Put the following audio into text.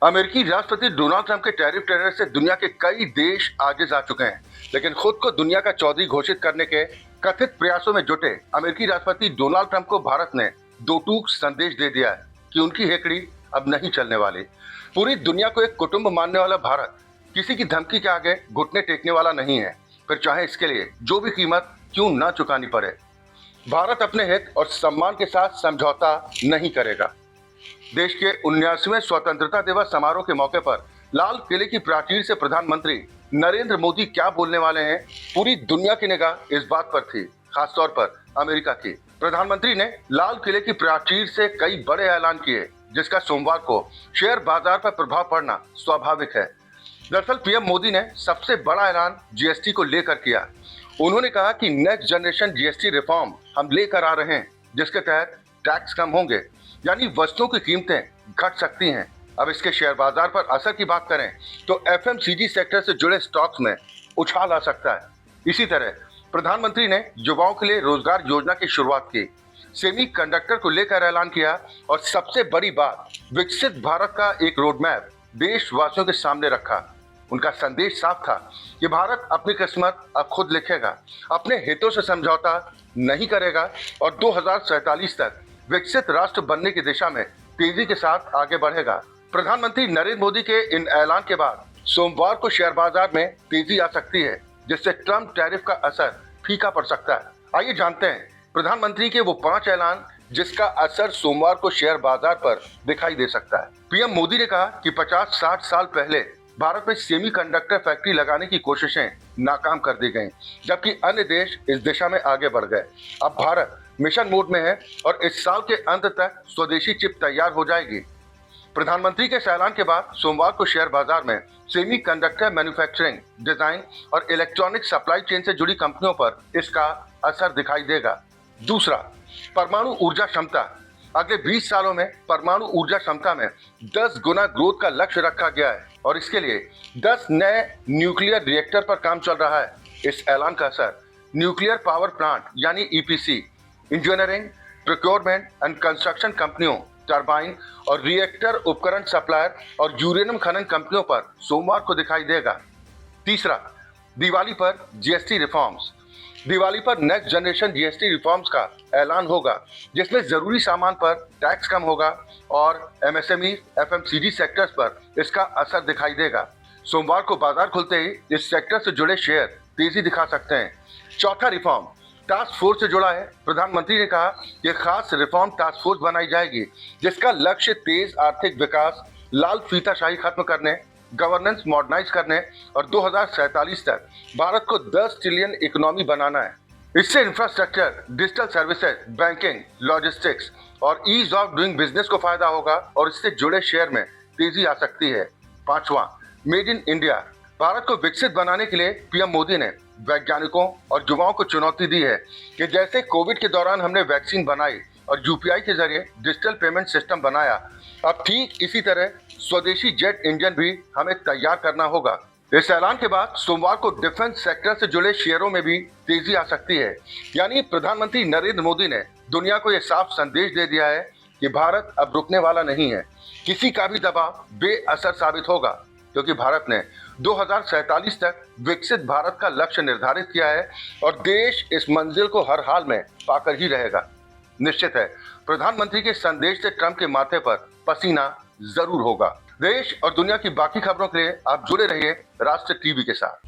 अमेरिकी राष्ट्रपति Donald Trump के टैरिफ टेरर से दुनिया के कई देश आगे जा चुके हैं, लेकिन खुद को दुनिया का चौधरी घोषित करने के कथित प्रयासों में जुटे अमेरिकी राष्ट्रपति डोनाल्ड ट्रंप को भारत ने दो टूक संदेश दे दिया है कि उनकी हेकड़ी अब नहीं चलने वाली। पूरी दुनिया को एक कुटुंब मानने वाला भारत किसी की धमकी के आगे घुटने टेकने वाला नहीं है, फिर चाहे इसके लिए जो भी कीमत क्यों न चुकानी पड़े। भारत अपने हित और सम्मान के साथ समझौता नहीं करेगा। देश के 79वें स्वतंत्रता दिवस समारोह के मौके पर लाल किले की प्राचीर से प्रधानमंत्री नरेंद्र मोदी क्या बोलने वाले हैं, पूरी दुनिया की निगाह इस बात पर थी, खासतौर पर अमेरिका की। प्रधानमंत्री ने लाल किले की प्राचीर से कई बड़े ऐलान किए, जिसका सोमवार को शेयर बाजार पर प्रभाव पड़ना स्वाभाविक है। दरअसल पीएम मोदी ने सबसे बड़ा ऐलान जीएसटी को लेकर किया। उन्होंने कहा कि नेक्स्ट जनरेशन जीएसटी रिफॉर्म हम लेकर आ रहे हैं, जिसके तहत टैक्स कम होंगे, यानी वस्तुओं की कीमतें घट सकती हैं। अब इसके शेयर बाजार पर असर की बात करें तो एफएमसीजी सेक्टर से जुड़े स्टॉक्स में उछाल आ सकता है। इसी तरह प्रधानमंत्री ने युवाओं के लिए रोजगार योजना की शुरुआत की, सेमीकंडक्टर को लेकर ऐलान किया और सबसे बड़ी बात, विकसित भारत का एक रोड मैप देशवासियों के सामने रखा। उनका संदेश साफ था कि भारत अपनी किस्मत अब खुद लिखेगा, अपने हितों से समझौता नहीं करेगा और 2047 तक विकसित राष्ट्र बनने की दिशा में तेजी के साथ आगे बढ़ेगा। प्रधानमंत्री नरेंद्र मोदी के इन ऐलान के बाद सोमवार को शेयर बाजार में तेजी आ सकती है, जिससे ट्रंप टैरिफ का असर फीका पड़ सकता है। आइए जानते हैं प्रधानमंत्री के वो 5 ऐलान जिसका असर सोमवार को शेयर बाजार पर दिखाई दे सकता है। पीएम मोदी ने कहा कि 50-60 साल पहले भारत में सेमीकंडक्टर फैक्ट्री लगाने की कोशिशें नाकाम कर दी गईं, जबकि अन्य देश इस दिशा में आगे बढ़ गए। अब भारत मिशन मोड में है और इस साल के अंत तक स्वदेशी चिप तैयार हो जाएगी। प्रधानमंत्री के ऐलान के बाद सोमवार को शेयर बाजार में सेमीकंडक्टर मैन्युफैक्चरिंग, डिजाइन और इलेक्ट्रॉनिक सप्लाई चेन से जुड़ी कंपनियों पर इसका असर दिखाई देगा। दूसरा, परमाणु ऊर्जा क्षमता। अगले 20 सालों में परमाणु ऊर्जा क्षमता में 10 गुना ग्रोथ का लक्ष्य रखा गया है और इसके लिए 10 नए न्यूक्लियर रिएक्टर पर काम चल रहा है। इस ऐलान का असर न्यूक्लियर पावर प्लांट यानी EPC, engineering, procurement and construction कंपनियों, टरबाइन और रिएक्टर उपकरण सप्लायर और यूरेनियम खनन कंपनियों पर सोमवार को दिखाई देगा। तीसरा, दिवाली पर जीएसटी रिफॉर्म्स। दिवाली पर नेक्स्ट जनरेशन जीएसटी रिफॉर्म्स का ऐलान होगा, जिसमें जरूरी सामान पर टैक्स कम होगा और एमएसएमई, एफएमसीजी सेक्टर्स पर इसका असर दिखाई देगा। सोमवार को बाजार खुलते ही इस सेक्टर से जुड़े शेयर तेजी दिखा सकते हैं। चौथा, रिफॉर्म टास्क फोर्स से जुड़ा है। प्रधानमंत्री ने कहा कि खास रिफॉर्म टास्क फोर्स बनाई जाएगी, जिसका लक्ष्य तेज आर्थिक विकास, लाल फीताशाही खत्म करने, गवर्नेंस मॉडर्नाइज करने और 2047 तक भारत को 10 ट्रिलियन इकोनॉमी बनाना है। इससे infrastructure, digital services, banking, logistics और ईज ऑफ डूइंग बिजनेस को फायदा होगा और इससे जुड़े शेयर में तेजी आ सकती है। पांचवा, मेड इन इंडिया। भारत को विकसित बनाने के लिए पीएम मोदी ने वैज्ञानिकों और युवाओं को चुनौती दी है कि जैसे कोविड के दौरान हमने वैक्सीन बनाई और यूपीआई के जरिए डिजिटल पेमेंट सिस्टम बनाया, अब ठीक इसी तरह स्वदेशी जेट इंजन भी हमें तैयार करना होगा। इस ऐलान के बाद सोमवार को डिफेंस सेक्टर से जुड़े शेयरों में भी तेजी आ सकती है। यानी प्रधानमंत्री नरेंद्र मोदी ने दुनिया को यह साफ संदेश दे दिया है कि भारत अब रुकने वाला नहीं है। किसी का भी दबाव बेअसर साबित होगा, क्योंकि भारत ने 2047 तक विकसित भारत का लक्ष्य निर्धारित किया है और देश इस मंजिल को हर हाल में पाकर ही रहेगा। निश्चित है, प्रधानमंत्री के संदेश से ट्रंप के माथे पर पसीना जरूर होगा। देश और दुनिया की बाकी खबरों के लिए आप जुड़े रहिए राष्ट्र टीवी के साथ।